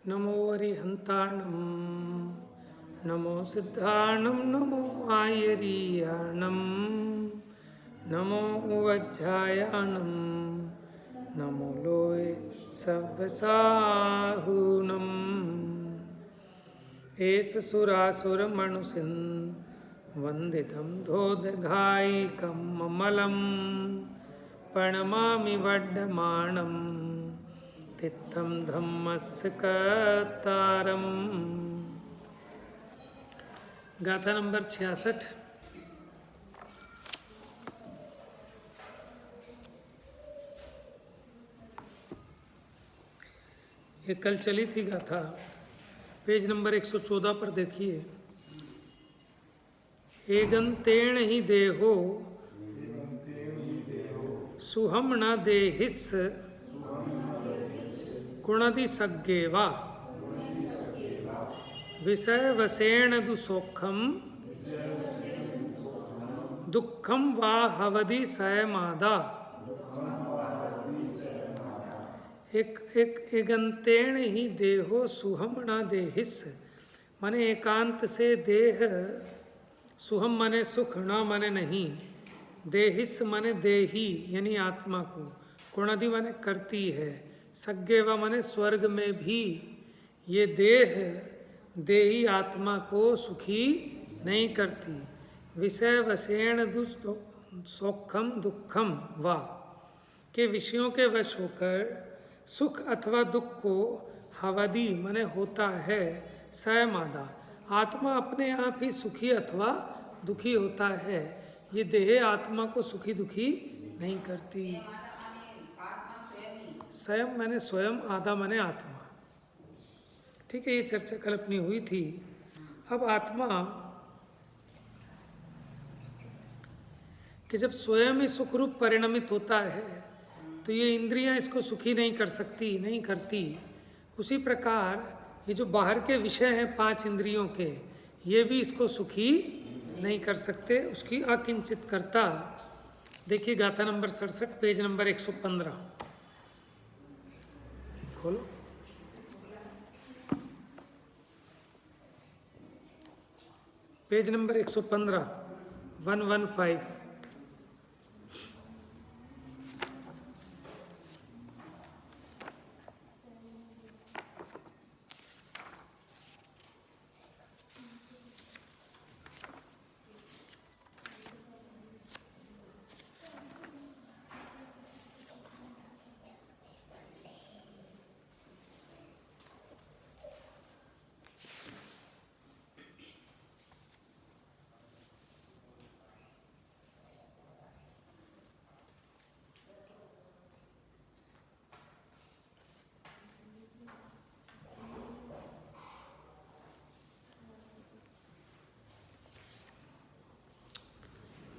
नमो अरिहंताणं नमो सिद्धाणं नमो आयरीयाणं नमो वज्रायाणं नमो लोय सव्यसाहूनम् एष सुरासुरमणुसिं वन्दितं धोदघायिकं ममलं प्रणमामि वर्धमानं तित्थं धम्मस्य कर्तारम्। गाथा नंबर 66। ये कल चली थी गाथा, पेज नंबर 114 पर देखिए। एगंतेण ही देहो सुहम न देहिस गुणदि सज्ञेवा विषय वसेण दुसौखम दुखम वा हवदि सयमादा। एगंतेण ही देहो सुहम न देहिस, माने एकांत से देह, सुहम माने सुख, न माने नहीं, देहिस माने देही यानी आत्मा को, गुणादि माने करती है, सज्ञेवा माने स्वर्ग में भी ये देह देही आत्मा को सुखी नहीं करती। विषय वशेण दुसौखम दुखम वा, के विषयों के वश होकर सुख अथवा दुख को हवदी माने होता है, सयमादा आत्मा अपने आप ही सुखी अथवा दुखी होता है, ये देह आत्मा को सुखी दुखी नहीं करती। स्वयं माने स्वयं, आधा माने आत्मा। ठीक है, ये चर्चा कल अपनी हुई थी। अब आत्मा कि जब स्वयं ही सुख रूप परिणमित होता है तो ये इंद्रियां इसको सुखी नहीं कर सकती, नहीं करती। उसी प्रकार ये जो बाहर के विषय हैं 5 इंद्रियों के, ये भी इसको सुखी नहीं कर सकते, उसकी अकिंचित करता। देखिए गाथा नंबर 67, पेज नंबर 115 खोलो। Page number 115, 115।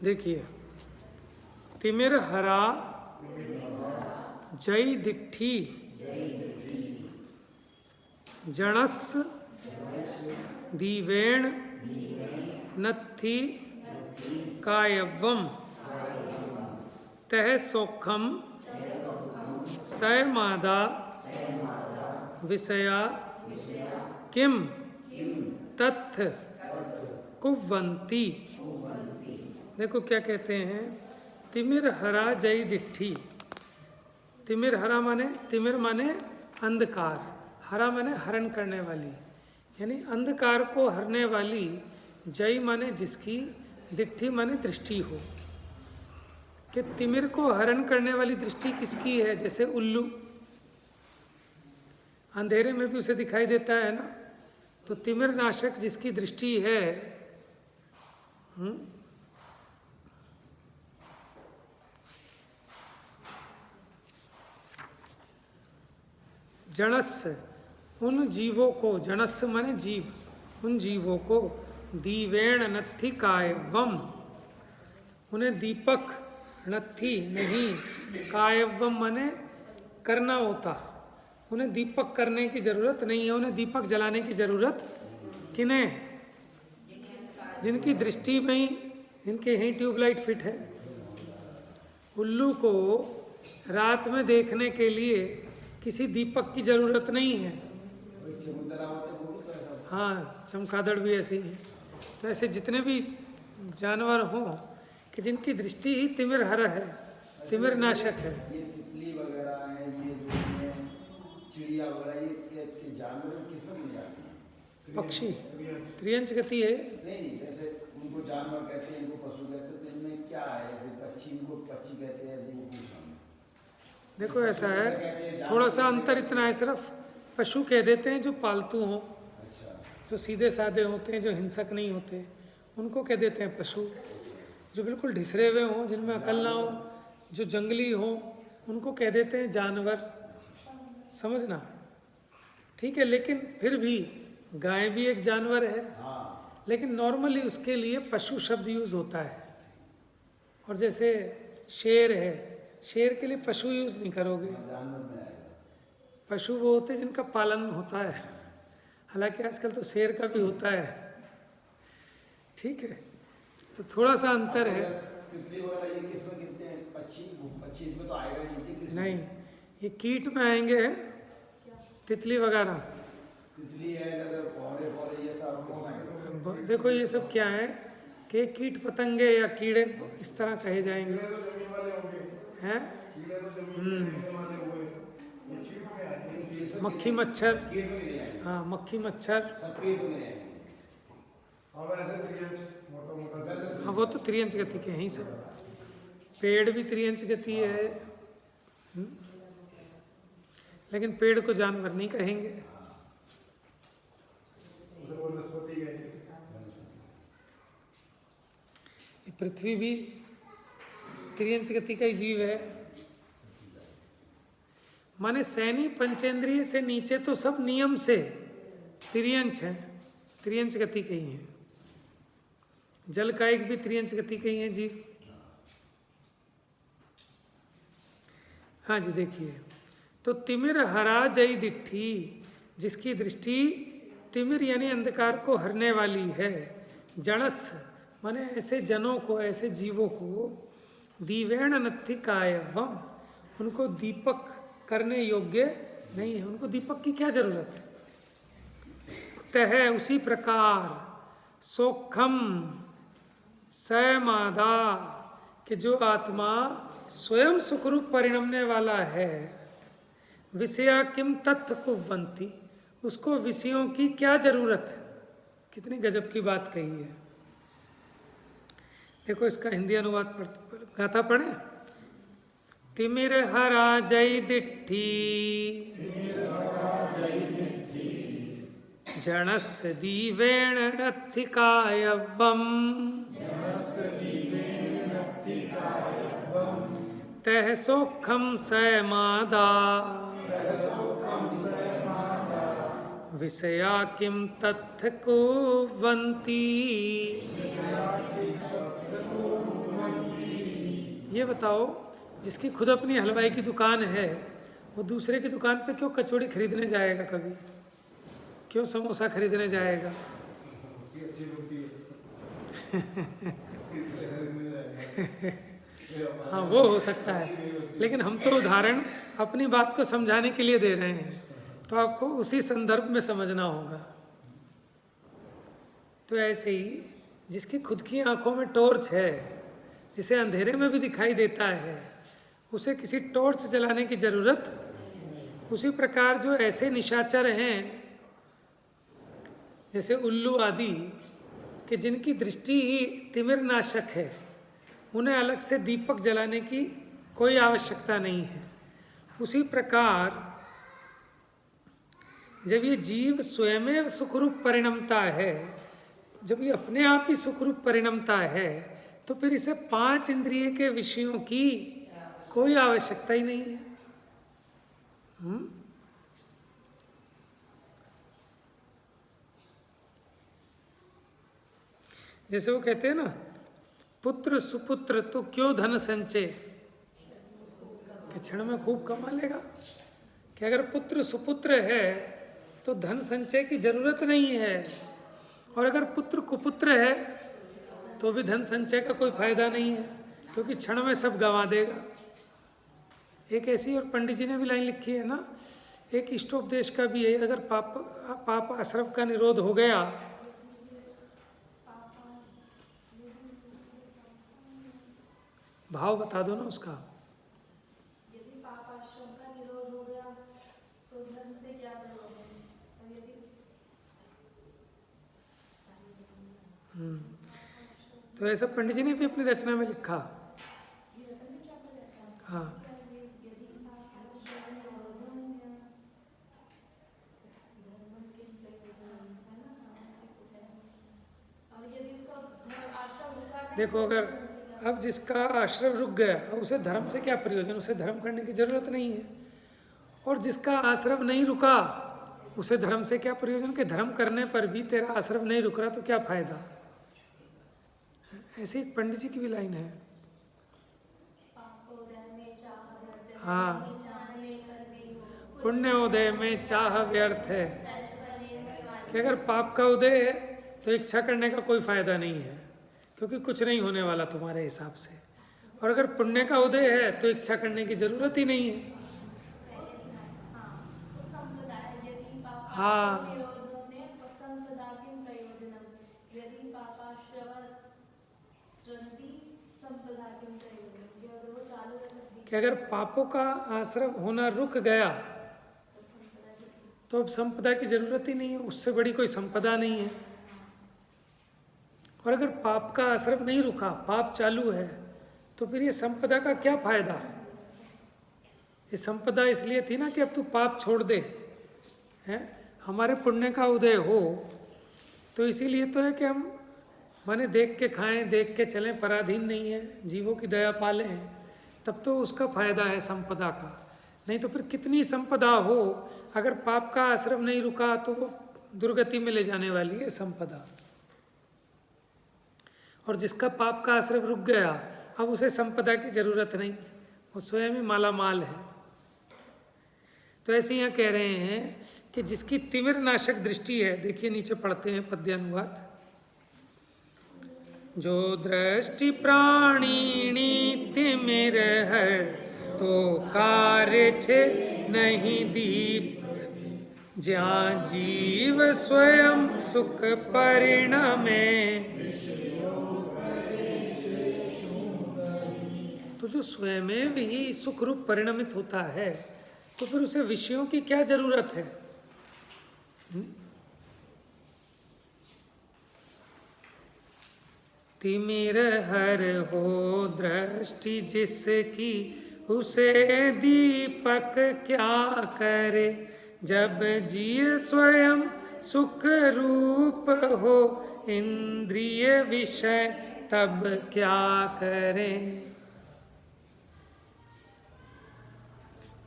देखिए, तिमिर हरा जय दिट्ठी जणस दीवेण नत्थि कायवम तह सौखम सयमादा विषया किम तत्थ कुवंती। देखो क्या कहते हैं, तिमिर हरा जय दिट्ठी। तिमिर हरा माने, तिमिर माने अंधकार, हरा माने हरण करने वाली, यानी अंधकार को हरने वाली। जय माने जिसकी, दिट्ठी माने दृष्टि हो। कि तिमिर को हरण करने वाली दृष्टि किसकी है? जैसे उल्लू अंधेरे में भी उसे दिखाई देता है ना, तो तिमिर नाशक जिसकी दृष्टि है, जणस उन जीवों को, जनस माने जीव, उन जीवों को, दीवेण नत्थि कायवम उन्हें दीपक, नत्थि नहीं, कायवम माने करना होता, उन्हें दीपक करने की जरूरत नहीं है, उन्हें दीपक जलाने की जरूरत किन्हें? जिनकी दृष्टि में ही, इनके यहीं ट्यूबलाइट फिट है। उल्लू को रात में देखने के लिए किसी दीपक की जरूरत नहीं है, हाँ, चमगादड़ भी ऐसे ही। तो ऐसे जितने भी जानवर हों कि जिनकी दृष्टि ही तिमिर हर है, तिमिर नाशक है। ये तितली वगैरह है, ये जो है चिड़िया वगैरह, ये जानवर किसमें नहीं आती है? पक्षी त्रियंच गति है। नहीं, जैसे उनको जानवर कहते हैं, इनको पशु कहते हैं, तो इनमें क्या है? जैसे पक्षी, इनको पक्षी कहते हैं, वो पूछ रहा हूं। देखो ऐसा है, थोड़ा सा अंतर इतना है, सिर्फ पशु कह देते हैं जो पालतू हों, अच्छा, जो सीधे साधे होते हैं, जो हिंसक नहीं होते, उनको कह देते हैं पशु। जो बिल्कुल ढिसरे हुए हों, जिनमें अकल ना हो, जो जंगली हों, उनको कह देते हैं जानवर। समझना? ठीक है, लेकिन फिर भी गाय भी एक जानवर है, हाँ, लेकिन नॉर्मली उसके लिए पशु शब्द यूज़ होता है। और जैसे शेर है, शेर के लिए पशु यूज़ नहीं करोगे। जानवर में आएगा। पशु वो होते हैं जिनका पालन होता है, हालांकि आजकल तो शेर का भी होता है। ठीक है, तो थोड़ा सा अंतर है। तितली वगैरह ये किसमें गिनते हैं? पक्षी, पक्षी इसमें तो आएगा ही नहीं। किसमें? नहीं, ये कीट में आएंगे, तितली वगैरह। तितली है, अगर कौवे वौवे ये सब अब देखो ये सब क्या है कि कीट पतंगे या कीड़े इस तरह कहे जाएंगे, हैं? मक्खी मच्छर, कीट में नहीं आएंगे, हाँ मक्खी मच्छर, सब कीट में नहीं आएंगे। हाँ वो तो त्रियंच गति के हैं ही सब। पेड़ भी त्रियंच गति है, लेकिन पेड़ को जानवर नहीं कहेंगे। पृथ्वी भी त्रियंच गति का ही जीव है। माने सैनी पंचेंद्रिय से नीचे तो सब नियम से त्रियंच है, त्रियंच गति के ही हैं। जल का एक भी त्रियंच गति के ही है जीव। हाँ जी, देखिए, तो तिमिर हरा जय दिट्ठी, जिसकी दृष्टि तिमिर यानी अंधकार को हरने वाली है। जणस माने ऐसे जनों को, ऐसे जीवों को, दीवेण नत्थिकायवम, उनको दीपक करने योग्य नहीं है। उनको दीपक की क्या जरूरत है? तह उसी प्रकार सोखम सयमादा, कि जो आत्मा स्वयं सुखरूप परिणमने वाला है, विषया किम तत्थ कुवंती, उसको विषयों की क्या जरूरत। कितनी गजब की बात कही है। देखो इसका हिंदी अनुवाद गाथा पढ़े। तिमिर हरा जय दिट्ठी, जणस दीवेण नत्थिकायवम, तह सोखम सयमादा, विषया किम तत्थ कुवंती। ये बताओ, जिसकी खुद अपनी हलवाई की दुकान है, वो दूसरे की दुकान पे क्यों कचौड़ी खरीदने जाएगा? कभी क्यों समोसा खरीदने जाएगा? हाँ वो हो सकता है, लेकिन हम तो उदाहरण अपनी बात को समझाने के लिए दे रहे हैं, तो आपको उसी संदर्भ में समझना होगा। तो ऐसे ही जिसकी खुद की आंखों में टॉर्च है, जिसे अंधेरे में भी दिखाई देता है, उसे किसी टॉर्च जलाने की जरूरत। उसी प्रकार जो ऐसे निशाचर हैं, जैसे उल्लू आदि, कि जिनकी दृष्टि ही तिमिर नाशक है, उन्हें अलग से दीपक जलाने की कोई आवश्यकता नहीं है। उसी प्रकार जब ये जीव स्वयं सुखरूप परिणमता है, जब ये अपने आप ही सुखरूप परिणमता है, तो फिर इसे 5 इंद्रिय के विषयों की कोई आवश्यकता ही नहीं है। जैसे वो कहते हैं ना, पुत्र सुपुत्र तो क्यों धन संचय, कि क्षण में खूब कमा लेगा। कि अगर पुत्र सुपुत्र है तो धन संचय की जरूरत नहीं है, और अगर पुत्र कुपुत्र है तो भी धन संचय का कोई फायदा नहीं है, क्योंकि क्षण में सब गंवा देगा। एक ऐसी और पंडित जी ने भी लाइन लिखी है ना, एक इष्टोपदेश का भी है, अगर पाप आश्रव का निरोध हो गया, भाव बता दो ना उसका। यदि पापाश्रम का निरोध हो गया तो धर्म से क्या प्रयोजन, और यदि तो ऐसा पंडित जी ने भी अपनी रचना में लिखा। हाँ, यदि पापाश्रम निरोध हो गया धर्म के प्रयोजन, है ना, ऐसे कुछ है। और यदि उसका आश्रम रुका है, देखो अगर अब जिसका आश्रम रुक गया, अब उसे धर्म से क्या प्रयोजन, उसे धर्म करने की जरूरत नहीं है। और जिसका आश्रम नहीं रुका, उसे धर्म से क्या प्रयोजन, कि धर्म करने पर भी तेरा आश्रम नहीं रुक रहा तो क्या फायदा। ऐसे एक पंडित जी की भी लाइन है। पापोदय में चाह व्यर्थ है, हाँ, जान लेकर भी हो, पुण्योदय में चाह व्यर्थ है, सच बने भगवान। कि अगर पाप का उदय है तो इच्छा करने का कोई फायदा नहीं है, क्योंकि कुछ नहीं होने वाला तुम्हारे हिसाब से। और अगर पुण्य का उदय है तो इच्छा करने की जरूरत ही नहीं है। हाँ, कि अगर पापों का आश्रय होना रुक गया तो अब संपदा की जरूरत ही नहीं है, उससे बड़ी कोई संपदा नहीं है। और अगर पाप का आश्रय नहीं रुका, पाप चालू है, तो फिर ये संपदा का क्या फायदा। ये संपदा इसलिए थी ना कि अब तू पाप छोड़ दे, हैं, हमारे पुण्य का उदय हो, तो इसीलिए तो है कि हम माने देख के खाएं, देख के चलें, पराधीन नहीं है, जीवों की दया पालें, तब तो उसका फायदा है संपदा का। नहीं तो फिर कितनी संपदा हो, अगर पाप का आश्रय नहीं रुका तो वो दुर्गति में ले जाने वाली है संपदा। और जिसका पाप का आश्रय रुक गया, अब उसे संपदा की जरूरत नहीं, वो स्वयं ही माला माल है। तो ऐसे यहाँ कह रहे हैं कि जिसकी तिमिर नाशक दृष्टि है, देखिए नीचे पढ़ते हैं पद्यानुवाद। जो दृष्टि प्राणिनी तिमिर हर, तो कार्य छे नहीं दीप, ज्या जीव स्वयं सुख परिणमे। तो जो स्वयं में भी सुख रूप परिणमित होता है, तो फिर उसे विषयों की क्या जरूरत है। तिमिर हर हो दृष्टि जिसकी, उसे दीपक क्या करे, जब जिय स्वयं सुख रूप हो, इंद्रिय विषय तब क्या करें।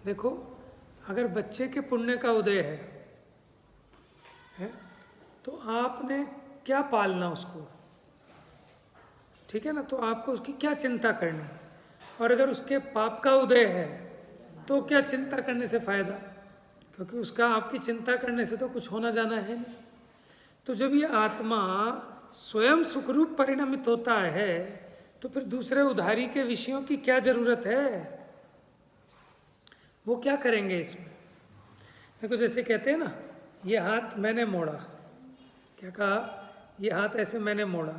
देखो, अगर बच्चे के पुण्य का उदय है तो आपने क्या पालना उसको, ठीक है ना, तो आपको उसकी क्या चिंता करनी। और अगर उसके पाप का उदय है तो क्या चिंता करने से फायदा, क्योंकि उसका आपकी चिंता करने से तो कुछ होना जाना है नहीं। तो जब ये आत्मा स्वयं सुखरूप परिणमित होता है, तो फिर दूसरे उधारी के विषयों की क्या जरूरत है। वो क्या करेंगे इसमें। देखो, जैसे कहते हैं ना, ये हाथ मैंने मोड़ा, क्या कहा, ये हाथ ऐसे मैंने मोड़ा।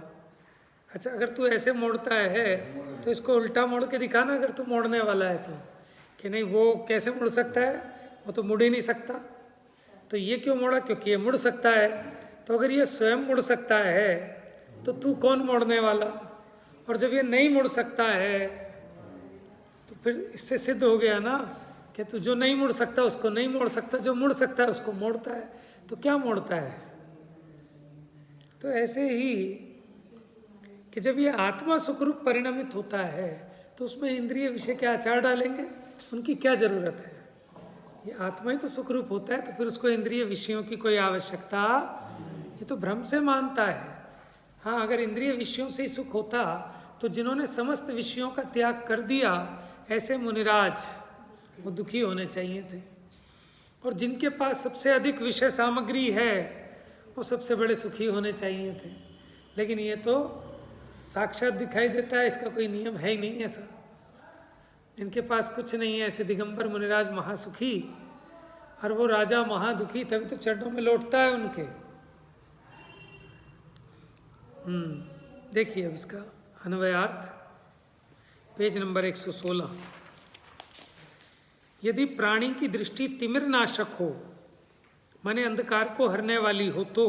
अच्छा, अगर तू ऐसे मोड़ता है तो इसको उल्टा मोड़ के दिखाना, अगर तू मोड़ने वाला है तो, कि नहीं वो कैसे मुड़ सकता है, वो तो मुड़ ही नहीं सकता। तो ये क्यों मोड़ा, क्योंकि ये मुड़ सकता है। तो अगर ये स्वयं मुड़ सकता है तो तू कौन मोड़ने वाला। और जब ये नहीं मुड़ सकता है तो फिर इससे सिद्ध हो गया ना कि तू जो नहीं मुड़ सकता उसको नहीं मोड़ सकता, जो मुड़ सकता है उसको मोड़ता है। तो क्या मोड़ता है। तो ऐसे ही कि जब ये आत्मा सुखरूप परिणमित होता है तो उसमें इंद्रिय विषय के आचार डालेंगे, उनकी क्या जरूरत है। ये आत्मा ही तो सुखरूप होता है, तो फिर उसको इंद्रिय विषयों की कोई आवश्यकता, ये तो भ्रम से मानता है। हाँ, अगर इंद्रिय विषयों से ही सुख होता तो जिन्होंने समस्त विषयों का त्याग कर दिया, ऐसे मुनिराज, वो दुखी होने चाहिए थे। और जिनके पास सबसे अधिक विषय सामग्री है, वो सबसे बड़े सुखी होने चाहिए थे। लेकिन ये तो साक्षात दिखाई देता है, इसका कोई नियम है ही नहीं ऐसा। जिनके पास कुछ नहीं है, ऐसे दिगंबर मुनिराज महासुखी। और वो राजा महादुखी तभी तो चरणों में लौटता है उनके। देखिए अब इसका अन्वयार्थ, पेज नंबर 116। यदि प्राणी की दृष्टि तिमिर नाशक हो, माने अंधकार को हरने वाली हो, तो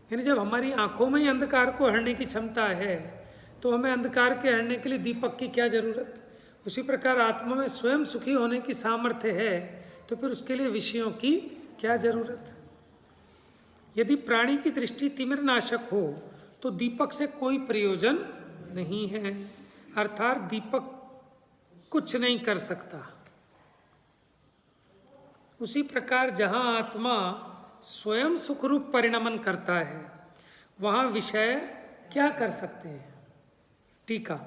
यानी जब हमारी आंखों में ही अंधकार को हरने की क्षमता है तो हमें अंधकार के हरने के लिए दीपक की क्या जरूरत। उसी प्रकार आत्मा में स्वयं सुखी होने की सामर्थ्य है तो फिर उसके लिए विषयों की क्या जरूरत। यदि प्राणी की दृष्टि तिमिर नाशक हो तो दीपक से कोई प्रयोजन नहीं है, अर्थात दीपक कुछ नहीं कर सकता। उसी प्रकार जहां आत्मा स्वयं सुखरूप परिणमन करता है वहां विषय क्या कर सकते हैं। टीका,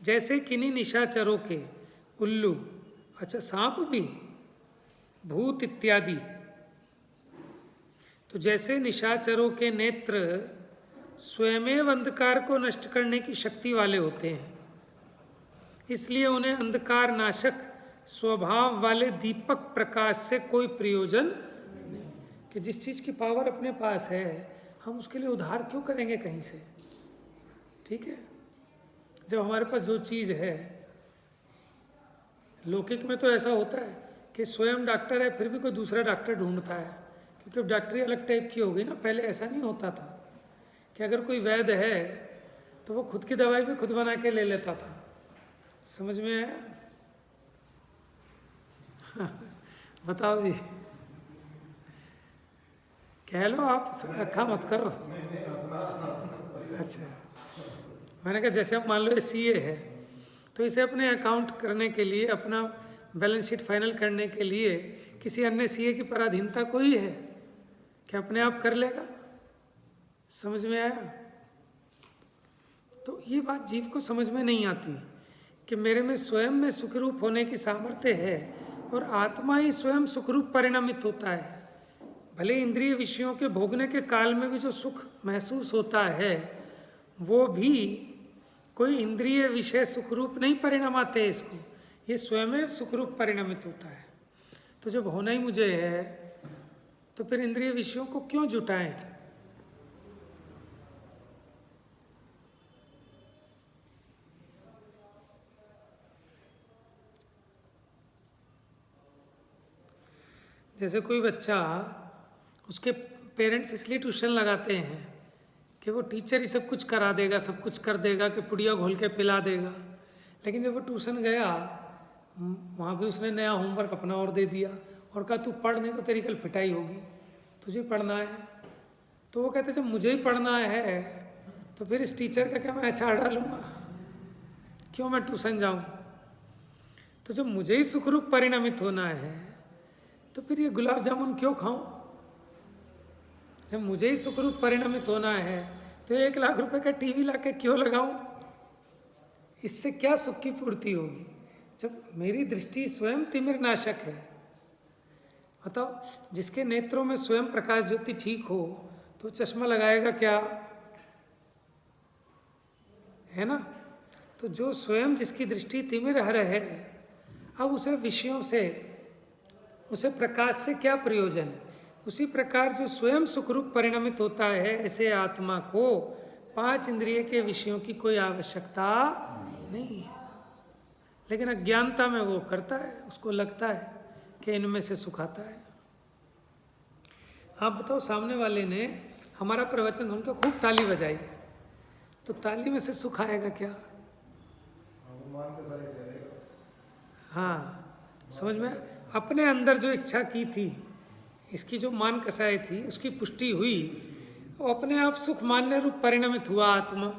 जैसे किन्हीं निशाचरों के उल्लू, अच्छा सांप भी, भूत इत्यादि, तो जैसे निशाचरों के नेत्र स्वयमेव अंधकार को नष्ट करने की शक्ति वाले होते हैं, इसलिए उन्हें अंधकार नाशक स्वभाव वाले दीपक प्रकाश से कोई प्रयोजन नहीं। कि जिस चीज़ की पावर अपने पास है हम उसके लिए उधार क्यों करेंगे कहीं से। ठीक है, जब हमारे पास जो चीज़ है, लौकिक में तो ऐसा होता है कि स्वयं डॉक्टर है फिर भी कोई दूसरा डॉक्टर ढूंढता है, क्योंकि अब डॉक्टरी अलग टाइप की हो गई ना। पहले ऐसा नहीं होता था कि अगर कोई वैद्य है तो वो खुद की दवाई भी खुद बना के ले लेता था। समझ में आया? बताओ जी, कह लो आप, रखा मत करो। अच्छा, मैंने कहा जैसे आप मान लो सीए है तो इसे अपने अकाउंट करने के लिए, अपना बैलेंस शीट फाइनल करने के लिए किसी अन्य सीए की पराधीनता कोई है कि अपने आप कर लेगा। समझ में आया? तो ये बात जीव को समझ में नहीं आती कि मेरे में स्वयं में सुखरूप होने की सामर्थ्य है और आत्मा ही स्वयं सुखरूप परिणमित होता है। भले इंद्रिय विषयों के भोगने के काल में भी जो सुख महसूस होता है वो भी कोई इंद्रिय विषय सुखरूप नहीं परिणमाते इसको, ये स्वयं सुखरूप परिणमित होता है। तो जब होना ही मुझे है तो फिर इंद्रिय विषयों को क्यों जुटाएं। जैसे कोई बच्चा, उसके पेरेंट्स इसलिए ट्यूशन लगाते हैं कि वो टीचर ही सब कुछ करा देगा, सब कुछ कर देगा, कि पुड़िया घोल के पिला देगा। लेकिन जब वो ट्यूशन गया वहाँ भी उसने नया होमवर्क अपना और दे दिया और कहा तू पढ़, नहीं तो तेरी कल पिटाई होगी, तुझे पढ़ना है। तो वो कहते जब मुझे ही पढ़ना है तो फिर इस टीचर का क्या मैं अचार डालूंगा, क्यों मैं ट्यूशन जाऊँ। तो जब मुझे ही सुखरूप परिणमित होना है तो फिर ये गुलाब जामुन क्यों खाऊं। जब मुझे ही सुखरूप परिणमित होना है तो 1 लाख रुपए का टीवी लाके क्यों लगाऊं, इससे क्या सुख की पूर्ति होगी जब मेरी दृष्टि स्वयं तिमिर नाशक है। बताओ, जिसके नेत्रों में स्वयं प्रकाश ज्योति ठीक हो तो चश्मा लगाएगा क्या, है ना। तो जो स्वयं जिसकी दृष्टि तिमिर हर है, अब उसे विषयों से, उसे प्रकाश से क्या प्रयोजन। उसी प्रकार जो स्वयं सुखरूप परिणमित होता है, ऐसे आत्मा को 5 इंद्रिय के विषयों की कोई आवश्यकता नहीं है। लेकिन अज्ञानता में वो करता है, उसको लगता है कि इनमें से सुख आता है। आप बताओ, सामने वाले ने हमारा प्रवचन सुनकर खूब ताली बजाई, तो ताली में से सुख आएगा क्या। हाँ, समझ में। अपने अंदर जो इच्छा की थी, इसकी जो मान कसाई थी, उसकी पुष्टि हुई, वो अपने आप सुख मान्य रूप परिणमित हुआ आत्मा।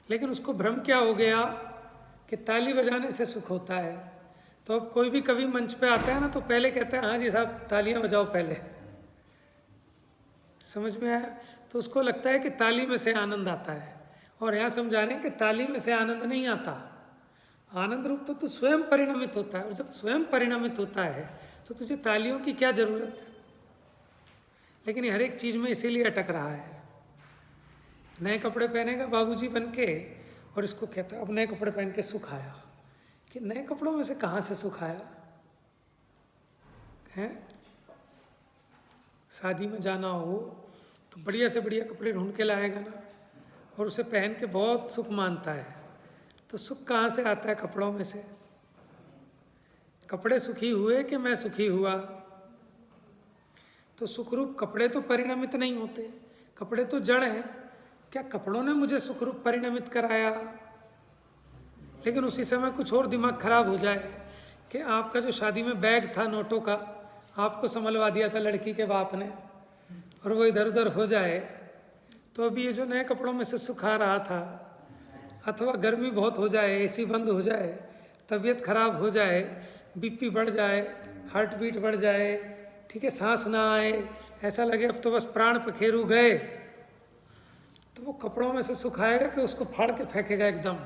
लेकिन उसको भ्रम क्या हो गया कि ताली बजाने से सुख होता है। तो अब कोई भी कवि मंच पे आता है ना तो पहले कहता है हाँ जी साहब तालियां बजाओ पहले। समझ में आया। तो उसको लगता है कि ताली में से आनंद आता है, और यहाँ समझा रहे हैं कि ताली में से आनंद नहीं आता। आनंद रूप तो स्वयं परिणमित होता है, और जब स्वयं परिणमित होता है तो तुझे तालियों की क्या जरूरत। लेकिन हर एक चीज में इसीलिए अटक रहा है। नए कपड़े पहनेगा बाबूजी बन के, और इसको कहता है अब नए कपड़े पहन के सुख आया। कि नए कपड़ों में से कहाँ से सुख आया। हैं? शादी में जाना हो तो बढ़िया से बढ़िया कपड़े ढूंढ के लाएगा ना, और उसे पहन के बहुत सुख मानता है। तो सुख कहाँ से आता है? कपड़ों में से। कपड़े सुखी हुए कि मैं सुखी हुआ? तो सुखरूप कपड़े तो परिणमित नहीं होते, कपड़े तो जड़ हैं। क्या कपड़ों ने मुझे सुखरूप परिणमित कराया? लेकिन उसी समय कुछ और दिमाग खराब हो जाए कि आपका जो शादी में बैग था नोटों का, आपको संभलवा दिया था लड़की के बाप ने, और वो इधर उधर हो जाए, तो अभी ये जो नए कपड़ों में से सुख आ रहा था, अथवा गर्मी बहुत हो जाए, एसी बंद हो जाए, तबीयत खराब हो जाए, बीपी बढ़ जाए, हार्ट बीट बढ़ जाए, ठीक है, सांस ना आए, ऐसा लगे अब तो बस प्राण पखेरु गए, तो वो कपड़ों में से सुख आएगा कि उसको फाड़ के फेंकेगा एकदम?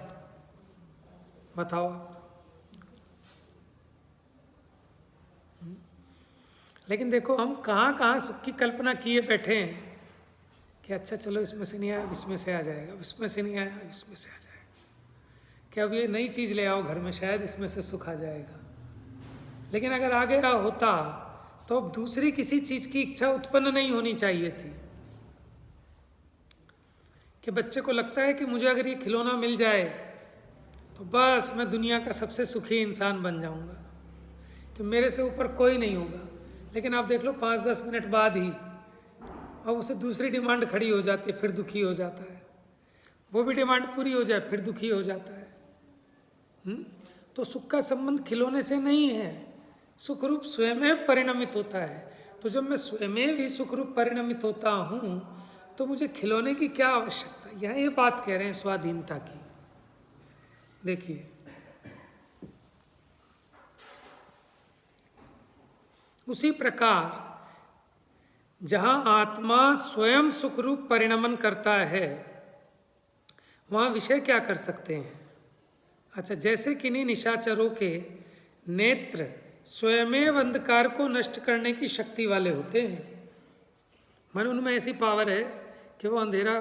बताओ आप। लेकिन देखो हम कहाँ कहाँ सुख की कल्पना किए बैठे हैं कि अच्छा चलो इसमें से नहीं आया, इसमें से आ जाएगा, इसमें से नहीं आया, इसमें से आ जाएगा, कि अब ये नई चीज़ ले आओ घर में, शायद इसमें से सुख आ जाएगा। लेकिन अगर आ गया होता तो अब दूसरी किसी चीज़ की इच्छा उत्पन्न नहीं होनी चाहिए थी। कि बच्चे को लगता है कि मुझे अगर ये खिलौना मिल जाए तो बस मैं दुनिया का सबसे सुखी इंसान बन जाऊंगा, कि मेरे से ऊपर कोई नहीं होगा। लेकिन आप देख लो 5-10 मिनट बाद ही अब उसे दूसरी डिमांड खड़ी हो जाती है, फिर दुखी हो जाता है। वो भी डिमांड पूरी हो जाए फिर दुखी हो जाता है। तो सुख का संबंध खिलौने से नहीं है, सुखरूप स्वयं परिणमित होता है। तो जब मैं स्वयं ही सुखरूप परिणमित होता हूँ तो मुझे खिलौने की क्या आवश्यकता? यहाँ ये बात कह रहे हैं स्वाधीनता की। देखिए उसी प्रकार जहाँ आत्मा स्वयं सुखरूप परिणमन करता है वहाँ विषय क्या कर सकते हैं? अच्छा, जैसे किन्हीं निशाचरों के नेत्र स्वयमेव अंधकार को नष्ट करने की शक्ति वाले होते हैं। माने उनमें ऐसी पावर है कि वो अंधेरा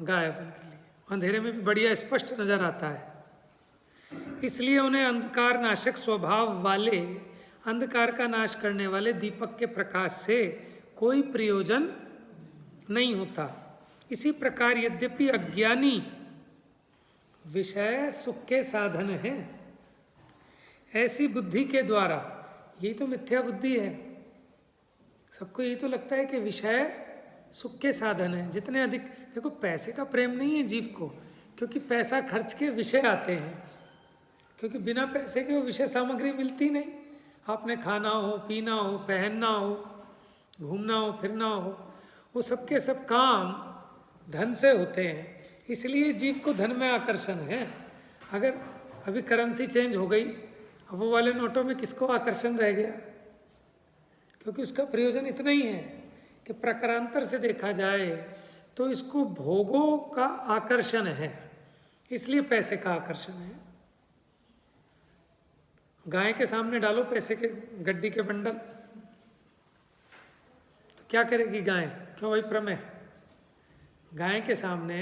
गायब उनके लिए, अंधेरे में भी बढ़िया स्पष्ट नजर आता है। इसलिए उन्हें अंधकार नाशक स्वभाव वाले, अंधकार का नाश करने वाले दीपक के प्रकाश से कोई प्रयोजन नहीं होता। इसी प्रकार यद्यपि अज्ञानी विषय सुख के साधन है, ऐसी बुद्धि के द्वारा, यही तो मिथ्या बुद्धि है, सबको यही तो लगता है कि विषय सुख के साधन है। जितने अधिक, देखो पैसे का प्रेम नहीं है जीव को, क्योंकि पैसा खर्च के विषय आते हैं, क्योंकि बिना पैसे के वो विषय सामग्री मिलती नहीं। आपने खाना हो, पीना हो, पहनना हो, घूमना हो, फिरना हो, वो सब के सब काम धन से होते हैं। इसलिए जीव को धन में आकर्षण है। अगर अभी करेंसी चेंज हो गई, अब वो वाले नोटों में किसको आकर्षण रह गया? क्योंकि उसका प्रयोजन इतना ही है कि प्रकारांतर से देखा जाए तो इसको भोगों का आकर्षण है, इसलिए पैसे का आकर्षण है। गाय के सामने डालो पैसे के गड्डी के बंडल, तो क्या करेगी गाय? क्यों भाई प्रमेय? गाय के सामने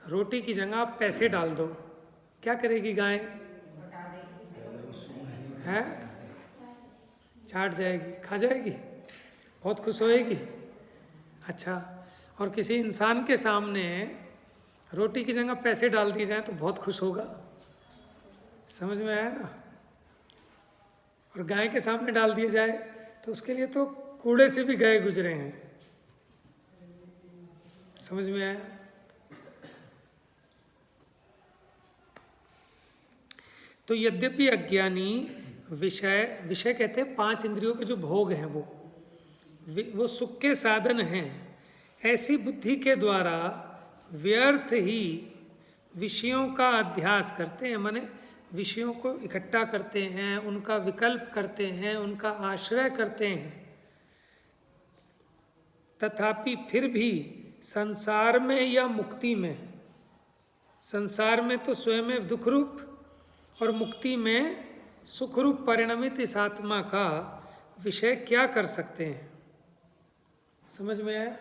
रोटी की जगह आप पैसे डाल दो, क्या करेगी गाय? है? चाट जाएगी, खा जाएगी, बहुत खुश होएगी। अच्छा, और किसी इंसान के सामने रोटी की जगह पैसे डाल दिए जाए तो बहुत खुश होगा। समझ में आया ना? और गाय के सामने डाल दिए जाए तो उसके लिए तो कूड़े से भी गए गुजरे हैं। समझ में आया? तो यद्यपि अज्ञानी विषय कहते हैं 5 इंद्रियों के जो भोग हैं वो सुख के साधन हैं, ऐसी बुद्धि के द्वारा व्यर्थ ही विषयों का अध्यास करते हैं, माने विषयों को इकट्ठा करते हैं, उनका विकल्प करते हैं, उनका आश्रय करते हैं। तथापि फिर भी संसार में या मुक्ति में, संसार में तो स्वयं दुख रूप और मुक्ति में सुखरूप परिणमित इस आत्मा का विषय क्या कर सकते हैं? समझ में आया?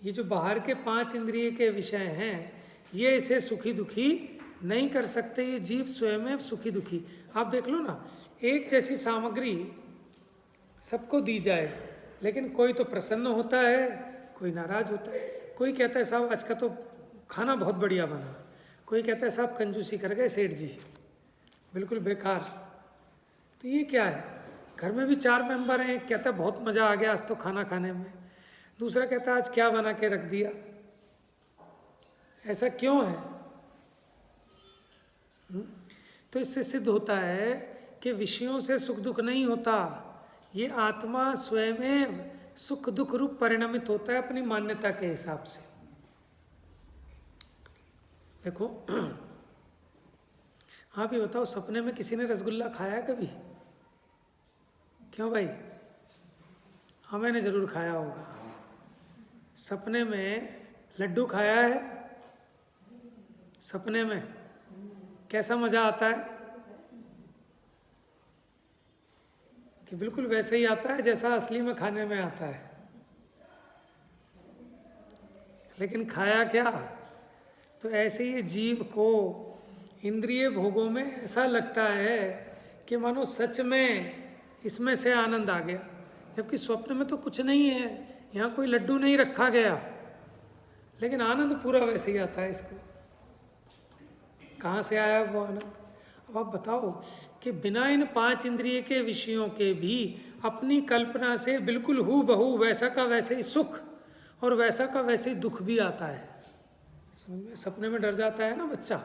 ये जो बाहर के 5 इंद्रिय के विषय हैं, ये इसे सुखी दुखी नहीं कर सकते। ये जीव स्वयं सुखी दुखी। आप देख लो ना, एक जैसी सामग्री सबको दी जाए, लेकिन कोई तो प्रसन्न होता है, कोई नाराज होता है। कोई कहता है साहब आज का तो खाना बहुत बढ़िया बना, कोई कहता है साहब कंजूसी कर गए सेठ जी, बिल्कुल बेकार। तो ये क्या है? घर में भी 4 मेंबर हैं, एक कहता है बहुत मज़ा आ गया आज तो खाना खाने में, दूसरा कहता है आज क्या बना के रख दिया। ऐसा क्यों है? तो इससे सिद्ध होता है कि विषयों से सुख दुख नहीं होता, ये आत्मा स्वयं सुख दुख रूप परिणमित होता है अपनी मान्यता के हिसाब से। देखो आप ये बताओ, सपने में किसी ने रसगुल्ला खाया है कभी? क्यों भाई? हाँ मैंने जरूर खाया होगा। सपने में लड्डू खाया है? सपने में कैसा मजा आता है? कि बिल्कुल वैसे ही आता है जैसा असली में खाने में आता है। लेकिन खाया क्या? तो ऐसे ही जीव को इंद्रिय भोगों में ऐसा लगता है कि मानो सच में इसमें से आनंद आ गया, जबकि स्वप्न में तो कुछ नहीं है, यहाँ कोई लड्डू नहीं रखा गया, लेकिन आनंद पूरा वैसे ही आता है इसको। कहाँ से आया वो आनंद? अब आप बताओ कि बिना इन 5 इंद्रिय के विषयों के भी अपनी कल्पना से बिल्कुल हूबहू वैसा का वैसे ही सुख और वैसा का वैसे ही दुख भी आता है। समझ में? सपने में डर जाता है ना बच्चा,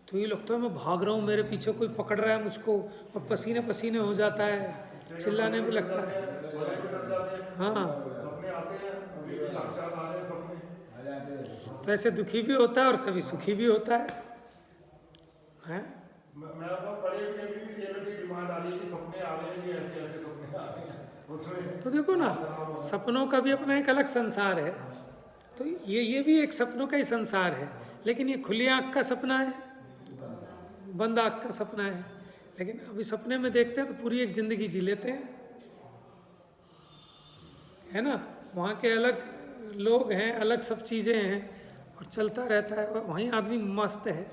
तो ये लगता है मैं भाग रहा हूँ, मेरे पीछे कोई पकड़ रहा है मुझको, और पसीने पसीने हो जाता है, चिल्लाने भी लगता है। हाँ, तो ऐसे दुखी भी होता है और कभी सुखी भी होता है, हैं? मैं तो पढ़े हुए भी ये लोग की डिमांड आ रही है कि सपने आ रहे हैं, ऐसे ऐसे सपने आ रहे हैं उसमें। तो देखो ना, सपनों का भी अपना एक अलग संसार है। तो ये भी एक सपनों का ही संसार है, लेकिन ये खुली आँख का सपना है, बंद आँख का सपना है। लेकिन अभी सपने में देखते हैं तो पूरी एक जिंदगी जी लेते हैं, है ना? वहाँ के अलग लोग हैं, अलग सब चीज़ें हैं, और चलता रहता है। वहीं आदमी मस्त है,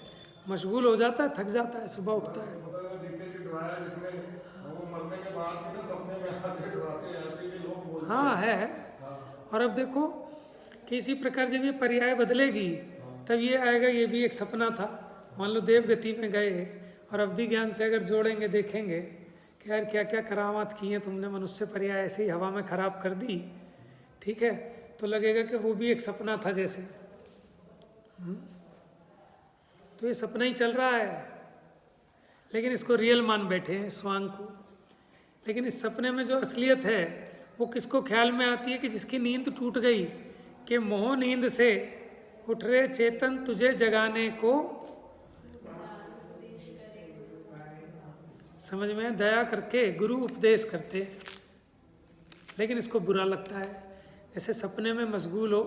मशगूल हो जाता है, थक जाता है, सुबह उठता है। हाँ है। और अब देखो कि इसी प्रकार जब ये पर्याय बदलेगी तब ये आएगा, ये भी एक सपना था। मान लो देव गति में गए और अवधि ज्ञान से अगर जोड़ेंगे, देखेंगे कि यार क्या क्या करामात की हैं तुमने, मनुष्य पर्याय ऐसे ही हवा में खराब कर दी, ठीक है, तो लगेगा कि वो भी एक सपना था जैसे। तो ये सपना ही चल रहा है, लेकिन इसको रियल मान बैठे हैं, स्वांग को। लेकिन इस सपने में जो असलियत है वो किसको ख्याल में आती है? कि जिसकी नींद टूट गई, कि मोह नींद से उठ रे चेतन तुझे जगाने को, समझ में? दया करके गुरु उपदेश करते, लेकिन इसको बुरा लगता है। जैसे सपने में मशगूल हो,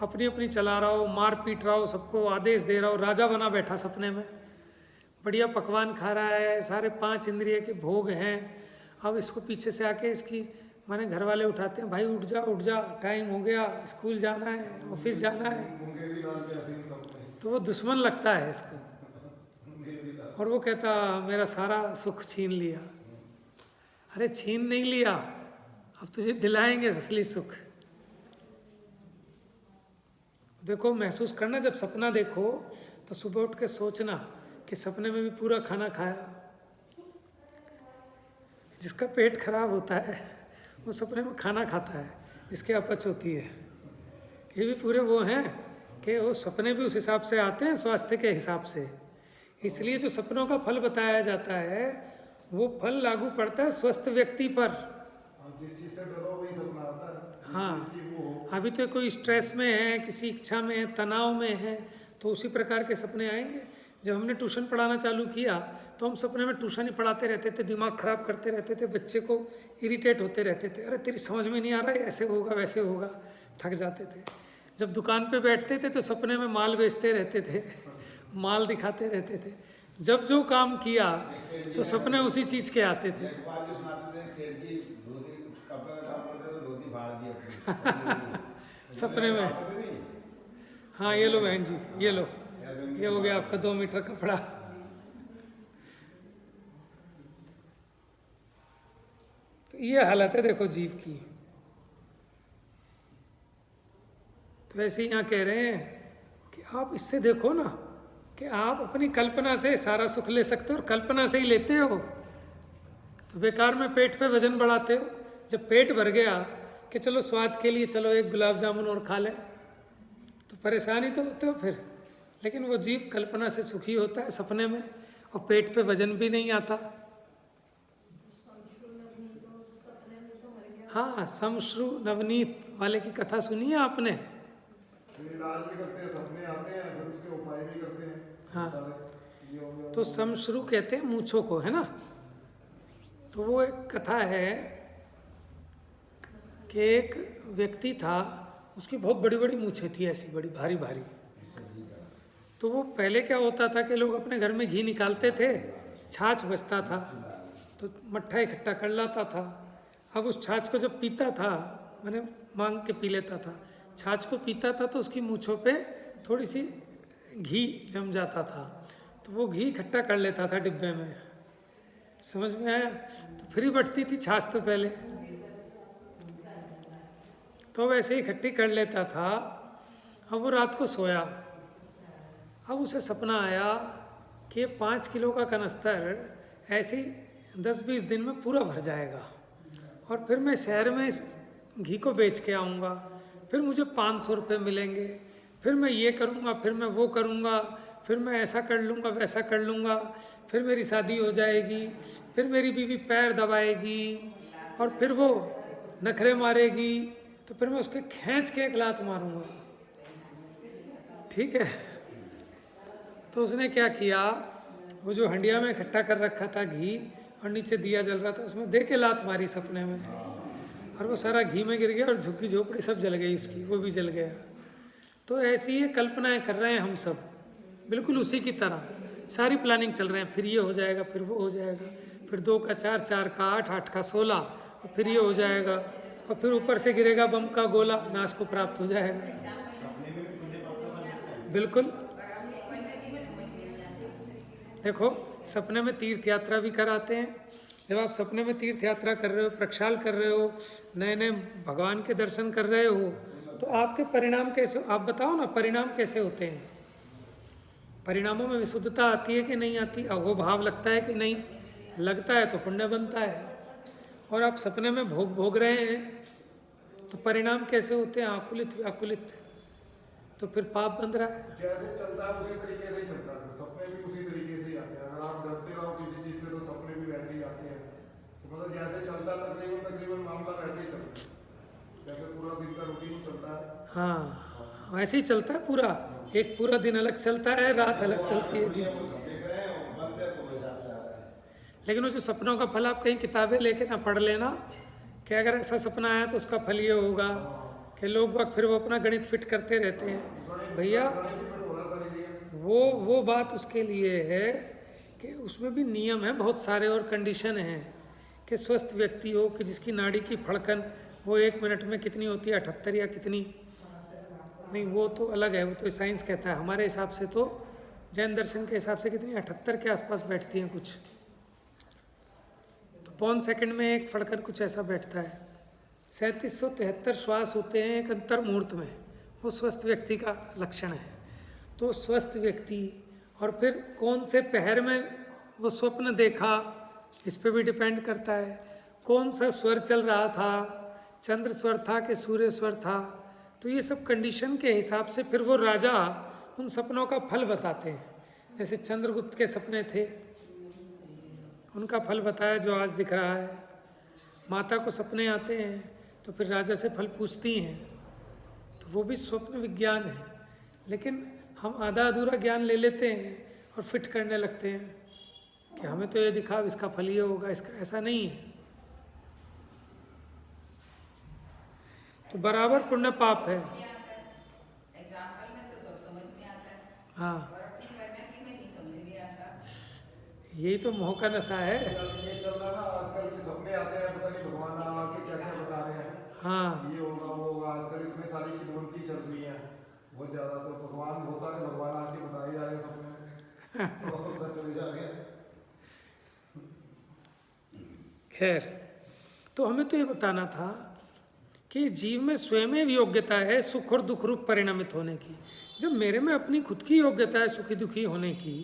अपनी अपनी चला रहा हो, मार पीट रहा हो, सबको आदेश दे रहा हो, राजा बना बैठा सपने में, बढ़िया पकवान खा रहा है, सारे 5 इंद्रिय के भोग हैं। अब इसको पीछे से आके इसकी माने घर वाले उठाते हैं, भाई उठ जा, टाइम हो गया, स्कूल जाना है, ऑफिस जाना है। तो वो दुश्मन लगता है इसको, और वो कहता मेरा सारा सुख छीन लिया। अरे छीन नहीं लिया, अब तुझे दिलाएंगे असली सुख। देखो, महसूस करना, जब सपना देखो तो सुबह उठ के सोचना कि सपने में भी पूरा खाना खाया। जिसका पेट खराब होता है वो सपने में खाना खाता है, जिसके अपच होती है। ये भी पूरे वो हैं कि वो सपने भी उस हिसाब से आते हैं, स्वास्थ्य के हिसाब से। इसलिए जो सपनों का फल बताया जाता है वो फल लागू पड़ता है स्वस्थ व्यक्ति पर। जिस चीज से डरो वही सपना आता है। हाँ, अभी तो कोई स्ट्रेस में है, किसी इच्छा में है, तनाव में है, तो उसी प्रकार के सपने आएंगे। जब हमने ट्यूशन पढ़ाना चालू किया तो हम सपने में ट्यूशन ही पढ़ाते रहते थे, दिमाग खराब करते रहते थे, बच्चे को इरिटेट होते रहते थे, अरे तेरी समझ में नहीं आ रहा है, ऐसे होगा वैसे होगा, थक जाते थे। जब दुकान पे बैठते थे तो सपने में माल बेचते रहते थे, माल दिखाते रहते थे। जब जो काम किया तो सपने उसी चीज़ के आते थे। सपने में। हाँ, ये लो बहन जी, ये लो, ये हो गया आपका 2 मीटर कपड़ा। तो ये हालत है देखो जीव की। तो ऐसे ही यहाँ कह रहे हैं कि आप इससे देखो ना कि आप अपनी कल्पना से सारा सुख ले सकते हो और कल्पना से ही लेते हो, तो बेकार में पेट पे वजन बढ़ाते हो। जब पेट भर गया कि चलो स्वाद के लिए चलो एक गुलाब जामुन और खा लें, तो परेशानी तो होते हो फिर। लेकिन वो जीव कल्पना से सुखी होता है सपने में, और पेट पे वजन भी नहीं आता। हाँ, समश्रु नवनीत वाले की कथा सुनी है आपने? इलाज भी करते हैं, सपने आते हैं, फिर उसके उपाय भी करते हैं। हाँ, सारे ये हो गया। तो समश्रु कहते हैं मूंछों को, है ना। तो वो एक कथा है कि एक व्यक्ति था, उसकी बहुत बड़ी बड़ी मूछें थी, ऐसी बड़ी भारी भारी। तो वो पहले क्या होता था कि लोग अपने घर में घी निकालते थे, छाछ बचता था तो मट्ठा इकट्ठा कर लाता था। अब उस छाछ को जब पीता था, मैंने मांग के पी लेता था, छाछ को पीता था तो उसकी मूँछों पे थोड़ी सी घी जम जाता था, तो वो घी इकट्ठा कर लेता था डिब्बे में। समझ में आया? तो फ्री बटती थी छाछ तो पहले, तो वैसे ही इकट्ठी कर लेता था। अब वो रात को सोया, अब उसे सपना आया कि 5 किलो का कनस्तर ऐसे ही 10-20 दिन में पूरा भर जाएगा, और फिर मैं शहर में इस घी को बेच के आऊँगा, फिर मुझे 500 रुपये मिलेंगे, फिर मैं ये करूँगा, फिर मैं वो करूँगा, फिर मैं ऐसा कर लूँगा, वैसा कर लूँगा, फिर मेरी शादी हो जाएगी, फिर मेरी बीवी पैर दबाएगी, और फिर वो नखरे मारेगी, तो फिर मैं उसके खींच के एक लात मारूँगा। ठीक है। तो उसने क्या किया, वो जो हंडिया में इकट्ठा कर रखा था घी और नीचे दिया जल रहा था, उसमें दे के लात मारी सपने में, और वो सारा घी में गिर गया और झुग्गी झोपड़ी सब जल गई उसकी, वो भी जल गया। तो ऐसी ये कल्पनाएं कर रहे हैं हम सब, बिल्कुल उसी की तरह सारी प्लानिंग चल रहे हैं। फिर ये हो जाएगा, फिर वो हो जाएगा, फिर 2 का 4, 4 का 8, 8 का 16, और फिर ये हो जाएगा, और फिर ऊपर से गिरेगा बम का गोला, नाश को प्राप्त हो जाएगा। बिल्कुल। देखो, सपने में तीर्थ यात्रा भी कराते हैं। जब आप सपने में तीर्थ यात्रा कर रहे हो, प्रक्षाल कर रहे हो, नए नए भगवान के दर्शन कर रहे हो, तो आपके परिणाम कैसे, आप बताओ ना, परिणाम कैसे होते हैं? परिणामों में विशुद्धता आती है कि नहीं आती? अहोभाव लगता है कि नहीं लगता है? तो पुण्य बनता है। और आप सपने में भोग रहे हैं, तो परिणाम कैसे होते हैं? आकुलित व्याकुलित, तो फिर पाप बन रहा है। जैसे चलता है उसी तरीके से ही चलता है, सपने भी उसी तरीके से ही आते हैं। अगर आप डरते रहो किसी चीज से तो सपने भी वैसे ही आते हैं। तो मतलब जैसे चलता है तकरीबन मामला वैसे ही चलता है, जैसे पूरा दिन का रूटीन चलता है। हाँ, वैसे ही चलता है पूरा। एक पूरा दिन अलग चलता है, रात अलग चलती है जीव की। लेकिन वो जो सपनों का फल आप कहीं किताबें लेके ना पढ़ लेना कि अगर ऐसा सपना आया तो उसका फल ये होगा, कि लोग बाग फिर वो अपना गणित फिट करते रहते हैं। भैया वो बात उसके लिए है कि उसमें भी नियम है बहुत सारे और कंडीशन हैं, कि स्वस्थ व्यक्ति हो, कि जिसकी नाड़ी की फड़कन वो 1 मिनट में कितनी होती है, 78 या कितनी, नहीं वो तो अलग है, वो तो साइंस कहता है। हमारे हिसाब से तो जैन दर्शन के हिसाब से कितनी 78 के आसपास बैठती हैं कुछ, तो पौन सेकंड में एक फड़कन कुछ ऐसा बैठता है। 3773 श्वास होते हैं एक अंतर मुहूर्त में, वो स्वस्थ व्यक्ति का लक्षण है। तो स्वस्थ व्यक्ति, और फिर कौन से पहर में वो स्वप्न देखा, इस पे भी डिपेंड करता है। कौन सा स्वर चल रहा था, चंद्र स्वर था कि सूर्य स्वर था, तो ये सब कंडीशन के हिसाब से फिर वो राजा उन सपनों का फल बताते हैं। जैसे चंद्रगुप्त के सपने थे, उनका फल बताया जो आज दिख रहा है। माता को सपने आते हैं तो फिर राजा से फल पूछती हैं, तो वो भी स्वप्न विज्ञान है। लेकिन हम आधा अधूरा ज्ञान ले लेते हैं और फिट करने लगते हैं कि हमें तो ये दिखा, इसका फल ये होगा, इसका ऐसा नहीं है। तो बराबर पुण्य पाप है। एग्जाम्पल में तो सब समझ में आता है, हाँ, और अपनी परिणति में नहीं समझ में आता। यही तो मोह का नशा है। ये चल रहा ना आजकल के सपने आते हैं, पता नहीं भगवान आके क्या क्या बता रहे हैं। हाँ, ये होगा वो होगा, आजकल इतने सारी किदवंती चल रही है बहुत ज्यादा। तो भगवान, बहुत सारे भगवान आके बताए जा रहे हैं सपने में, और सच हो जा रहे हैं। खैर, तो हमें तो ये बताना था कि जीव में स्वयं योग्यता है सुख और दुख रूप परिणमित होने की। जब मेरे में अपनी खुद की योग्यता है सुखी दुखी होने की,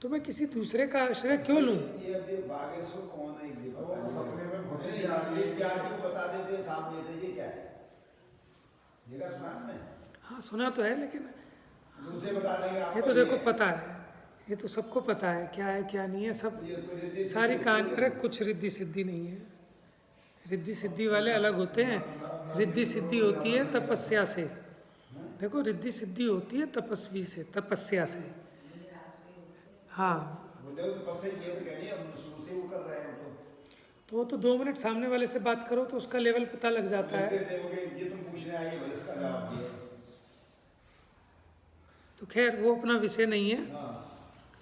तो मैं किसी दूसरे का आश्रय क्यों लूं? ये अभी बागेश्वर कौन है ये वो तो सपने में बहुत चीजें आ रही ये है। क्या जो बता देते हैं सामने से, ये क्या है? देखा सुना आपने? हाँ सुना तो है, लेकिन दूसरे बता देंगे ये आपको। तो देखो पता है, ये तो सबको पता है क्या है क्या नहीं है, सब ये कोई रिद्धि सारी सिद्धि- कहानी। अरे कुछ रिद्धि सिद्धि नहीं है, रिद्धि सिद्धि वाले अलग होते हैं। रिद्धि सिद्धि होती है तपस्या से। देखो रिद्धि सिद्धि होती है तपस्वी से, तपस्या से। हाँ बोले वो तो पसंद ये तो कहनी है, हम शुरू से वो कर रहे हैं तो वो तो 2 मिनट सामने वाले से बात करो तो उसका लेवल पता लग जाता है। देखोगे ये तुम पूछने आई है भाई, इसका जवाब दिया। तो खैर वो अपना विषय नहीं है, हाँ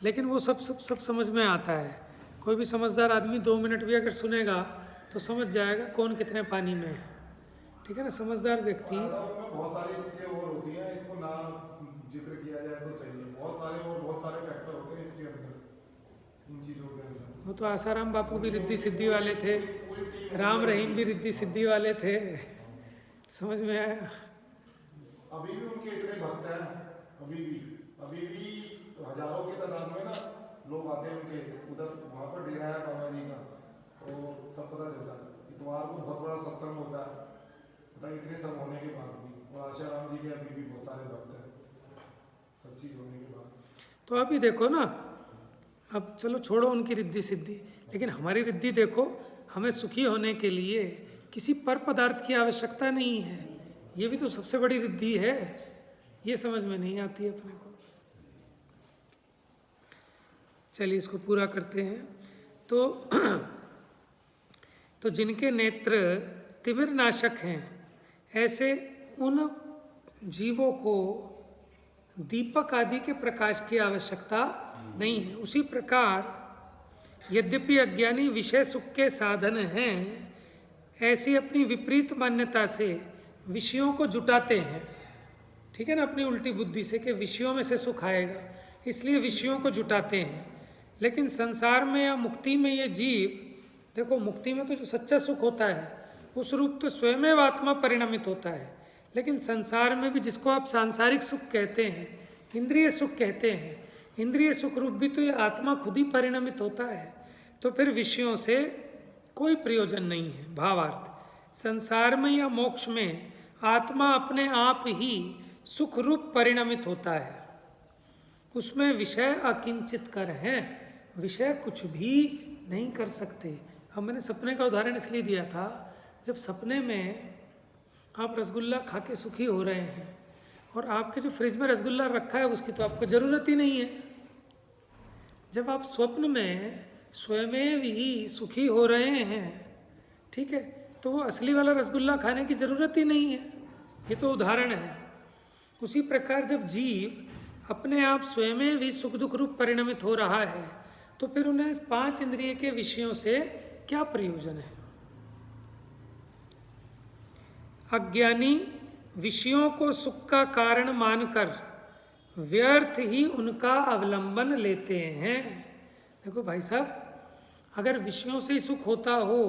लेकिन वो सब समझ में आता है। कोई भी समझदार आदमी 2 मिनट भी अगर सुनेगा तो समझ जाएगा कौन कितने पानी में है। ठीक है ना, समझदार व्यक्ति। में बहुत सारी चीजें और होती हैं, इसको ना जिक्र किया जाए तो सही है। बहुत सारे फैक्टर होते हैं इसके अंदर, इन चीजों के अंदर। वो तो आसाराम बापू भी रिद्धि सिद्धि वाले थे, राम रहीम भी रिद्धि सिद्धि वाले थे। समझ में आया? अभी भी उनके इतने भक्त हैं, अभी भी हजारों की तादाद में ना लोग आते हैं उनके उधर। वहाँ पर डेरा है बाबा जी का, तो सब पता चलता है। इतवार को बहुत बड़ा सत्संग होता है, मतलब इतने सब होने के बाद भी। और आशाराम जी के अभी भी बहुत सारे भक्त हैं, सब चीज होने के बाद। तो अभी देखो ना, अब चलो छोड़ो उनकी रिद्धि सिद्धि, लेकिन हमारी रिद्धि देखो। हमें सुखी होने के लिए किसी पर पदार्थ की आवश्यकता नहीं है, ये भी तो सबसे बड़ी रिद्धि है। ये समझ में नहीं आती है अपने को। चलिए इसको पूरा करते हैं। तो जिनके नेत्र तिमिर नाशक हैं, ऐसे उन जीवों को दीपक आदि के प्रकाश की आवश्यकता नहीं है। उसी प्रकार यद्यपि अज्ञानी विषय सुख के साधन हैं, ऐसी अपनी विपरीत मान्यता से विषयों को जुटाते हैं। ठीक है ना, अपनी उल्टी बुद्धि से कि विषयों में से सुख आएगा, इसलिए विषयों को जुटाते हैं। लेकिन संसार में या मुक्ति में ये जीव, देखो मुक्ति में तो जो सच्चा सुख होता है उस रूप तो स्वयं आत्मा परिणमित होता है। लेकिन संसार में भी जिसको आप सांसारिक सुख कहते हैं, इंद्रिय सुख कहते हैं, इंद्रिय सुख रूप भी तो ये आत्मा खुद ही परिणमित होता है। तो फिर विषयों से कोई प्रयोजन नहीं है। भावार्थ, संसार में या मोक्ष में आत्मा अपने आप ही सुख रूप परिणमित होता है। उसमें विषय अकिंचित कर हैं, विषय कुछ भी नहीं कर सकते। हम मैंने सपने का उदाहरण इसलिए दिया था, जब सपने में आप रसगुल्ला खा के सुखी हो रहे हैं और आपके जो फ्रिज में रसगुल्ला रखा है उसकी तो आपको ज़रूरत ही नहीं है। जब आप स्वप्न में स्वयं ही सुखी हो रहे हैं, ठीक है, तो वो असली वाला रसगुल्ला खाने की ज़रूरत ही नहीं है। ये तो उदाहरण है। उसी प्रकार जब जीव अपने आप स्वयं भी सुख दुख रूप परिणमित हो रहा है, तो फिर उन्हें 5 इंद्रिय के विषयों से क्या प्रयोजन है? अज्ञानी विषयों को सुख का कारण मानकर व्यर्थ ही उनका अवलंबन लेते हैं। देखो भाई साहब, अगर विषयों से ही सुख होता हो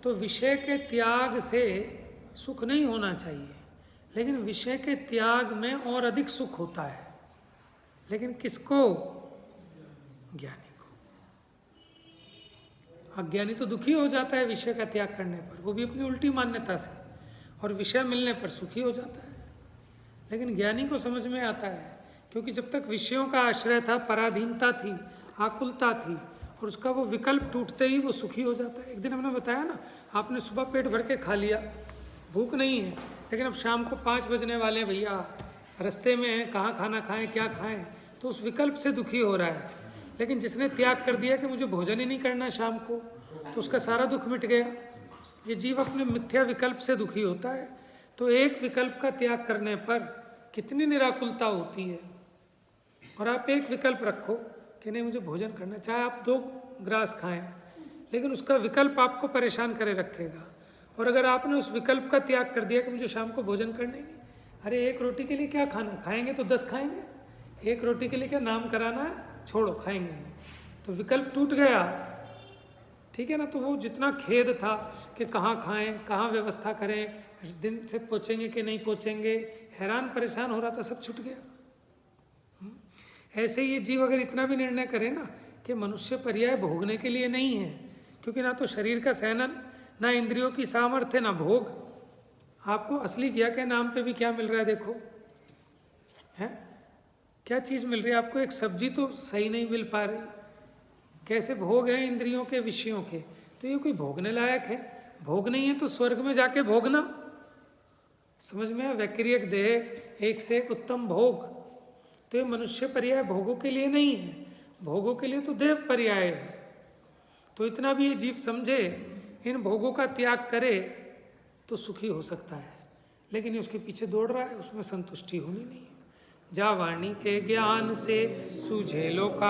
तो विषय के त्याग से सुख नहीं होना चाहिए, लेकिन विषय के त्याग में और अधिक सुख होता है। लेकिन किसको? ज्ञानी को। अज्ञानी तो दुखी हो जाता है विषय का त्याग करने पर, वो भी अपनी उल्टी मान्यता से, और विषय मिलने पर सुखी हो जाता है। लेकिन ज्ञानी को समझ में आता है, क्योंकि जब तक विषयों का आश्रय था, पराधीनता थी, आकुलता थी, और उसका वो विकल्प टूटते ही वो सुखी हो जाता है। एक दिन हमने बताया ना, आपने सुबह पेट भर के खा लिया, भूख नहीं है, लेकिन अब शाम को 5 बजने वाले हैं भैया, रास्ते में हैं, कहाँ खाना खाएं क्या खाएं, तो उस विकल्प से दुखी हो रहा है। लेकिन जिसने त्याग कर दिया कि मुझे भोजन ही नहीं करना शाम को, तो उसका सारा दुख मिट गया। ये जीव अपने मिथ्या विकल्प से दुखी होता है। तो एक विकल्प का त्याग करने पर कितनी निराकुलता होती है। और आप एक विकल्प रखो कि नहीं मुझे भोजन करना, चाहे आप 2 ग्रास खाएं, लेकिन उसका विकल्प आपको परेशान करे रखेगा। और अगर आपने उस विकल्प का त्याग कर दिया कि मुझे शाम को भोजन करना ही नहीं, अरे 1 रोटी के लिए क्या खाना, खाएंगे तो 10 खाएंगे, 1 रोटी के लिए क्या नाम कराना है, छोड़ो खाएंगे नहीं। तो विकल्प टूट गया, ठीक है ना। तो वो जितना खेद था कि कहाँ खाएं, कहाँ व्यवस्था करें, दिन से पहुँचेंगे कि नहीं पहुँचेंगे, हैरान परेशान हो रहा था, सब छूट गया। ऐसे ही ये जीव अगर इतना भी निर्णय करे ना कि मनुष्य पर्याय भोगने के लिए नहीं है, क्योंकि ना तो शरीर का सहनन, ना इंद्रियों की सामर्थ्य, ना भोग। आपको असली ज्ञा के नाम पे भी क्या मिल रहा है देखो, है क्या चीज़ मिल रही है आपको? एक सब्जी तो सही नहीं मिल पा रही, कैसे भोग है इंद्रियों के, विषयों के। तो ये कोई भोगने लायक है? भोग नहीं है तो स्वर्ग में जाके भोगना, समझ में? वैक्रियक देह, एक से एक उत्तम भोग। तो ये मनुष्य पर्याय भोगों के लिए नहीं है, भोगों के लिए तो देव पर्याय है। तो इतना भी ये जीव समझे, इन भोगों का त्याग करे तो सुखी हो सकता है, लेकिन ये उसके पीछे दौड़ रहा है, उसमें संतुष्टि होनी नहीं है। जा वाणी के ज्ञान से सूझे लोका